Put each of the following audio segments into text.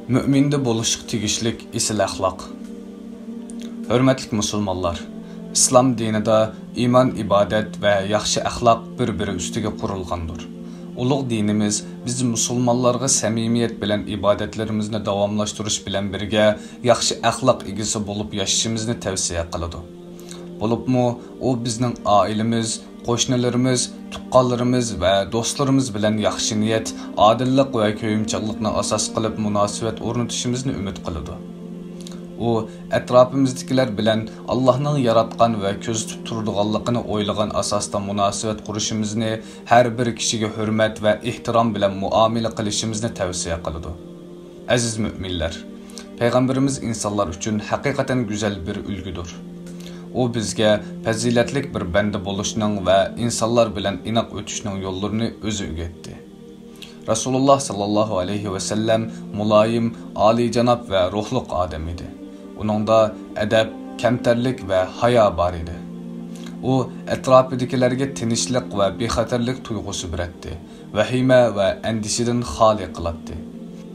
Mü'minde bo'lishga tegishlik esil axloq. Hörmətli musulmonlar, İslam dinida iman, ibadat va yaxshi axloq bir-biri ustiga qurilgandir. Ulug' dinimiz biz musulmonlarga samimiyat bilan ibodatlarimizni davomlashtirish bilan birga yaxshi axloq egasi bo'lib yashashimizni tavsiya qiladi. Bo'libmi, u bizning oilamiz, qo'shnilarimiz, tuqqanlarimiz va do'stlarimiz bilan yaxshi niyat, odillik va ko'yimchanlikni asos qilib munosabat o'rnatishimizni umid qiladi. U atrofimizdagilar bilan Allohning yaratgan va ko'z tutib turadiganligini o'ylagan asosda munosabat qurishimizni, har bir kishiga hurmat va ehtirom bilan muomala qilishimizni tavsiya qiladi. Aziz mu'minlar, payg'ambarimiz insonlar uchun haqiqatan go'zal bir ulgudir. U bizga fazilatlik bir banda bo'lishning va insonlar bilan inoq o'tishning yo'llarini o'zi o'rgatdi. Rasululloh sallallohu alayhi va sallam muloyim, oliyjanob va ruhliq odam edi. Uningda adab, kamtarlik va hayo bor edi. U atrofidagilarga tinchlik va bexatarlik tuyg'usi beradi. Vahima va andishidan xoli qiladi.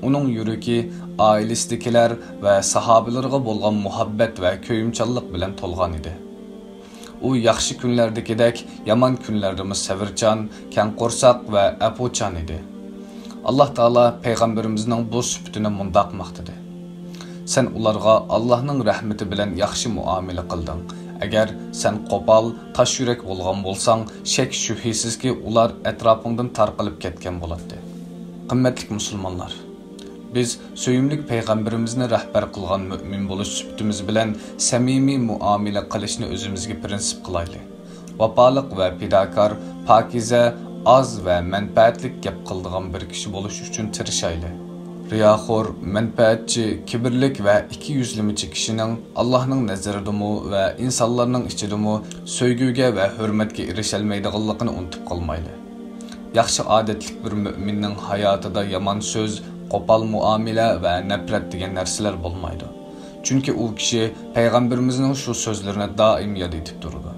Uning yuragi oilasidagilar va sahobalarga bo'lgan muhabbat va ko'yimchanlik bilan to'lgan edi. U yaxshi kunlardagidek yomon kunlarda sabrchan, kang qo'rsoq va afuchan edi. Alloh taolo payg'ambarimizning bu sifatini mundoq maqtadi. Sen ularga Allohning rahmati bilan yaxshi muomala qilding. Agar sen qo'pol, tosh yurak bo'lgan bo'lsang, shak shubhisizki ular atrofingdan tarqalib ketgan bo'ladi. Qimmatli musulmonlar, biz söyümlük payg'ambarimizni rahbar qilgan mu'min bo'lish sifatimiz bilan samimiy muomala qilishni o'zimizga prinsip qilaylik. Vafoliq va fidokor, pokiza, az va manfaatlik gap qiladigan bir kishi bo'lish uchun tirishaylik. Riyoxo'r, manfaatchi, kibrlik va ikkiyuzlimichi kishining Allohning nazaridami va insonlarning ichidami so'yguga va hurmatga erisholmaydiganligini unutib qolmaylik. Yaxshi odatlik bir mu'minning hayotida yomon so'z, qo'pol muomala va nafrat degan narsalar bo'lmaydi. Chunki u kishi payg'ambarimizning shu so'zlarini doim yod etib turadi.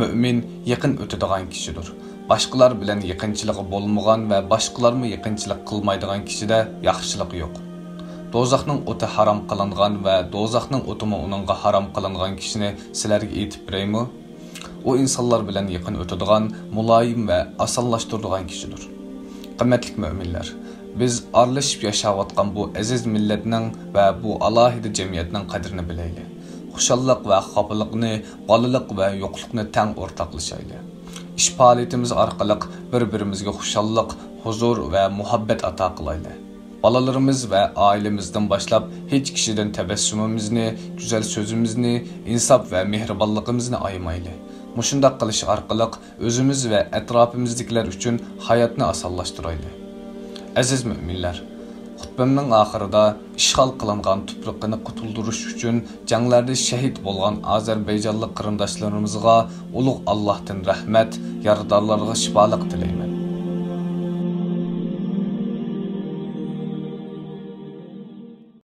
Mu'min yaqin o'tadigan kishidir. Boshqalar bilan yaqinchiligi bo'lmagan va boshqalarni yaqinchilik qilmaydigan kishida yaxshilik yo'q. Do'zaxning o'ti harom qilingan va do'zaxning o'timi uningga harom qilingan kishini sizlarga aytib beraymi? U insonlar bilan yaqin o'tadigan, muloyim va osonlashtiradigan kishidir. Qimmatli mu'minlar, biz aralashib yashayotgan bu aziz millatning va bu alohida jamiyatning qadrini bilaylik. Xushallik va xafalikni, bolalik va yo'qlikni teng o'rtoqlashaylik. Ish faoliyatimiz orqali bir-birimizga xushallik, huzur va muhabbat ato qilaylik. Balalarimiz va oilamizdan boshlab hech kishidan tabassumimizni, go'zal so'zimizni, insof va mehribonligimizni aymaylik. Mushundaq qilish orqali o'zimiz va atrofimizdagilar uchun hayotni osonlashtiraylik. Aziz müminler, xutbamning oxirida ishg'ol qilingan tuproqni qutuldirish uchun janglarda shahid bo'lgan Ozarbayjonlik qarindoshlarimizga ulug' Allohdan rahmat, yaradorlarga shifolik tilayman.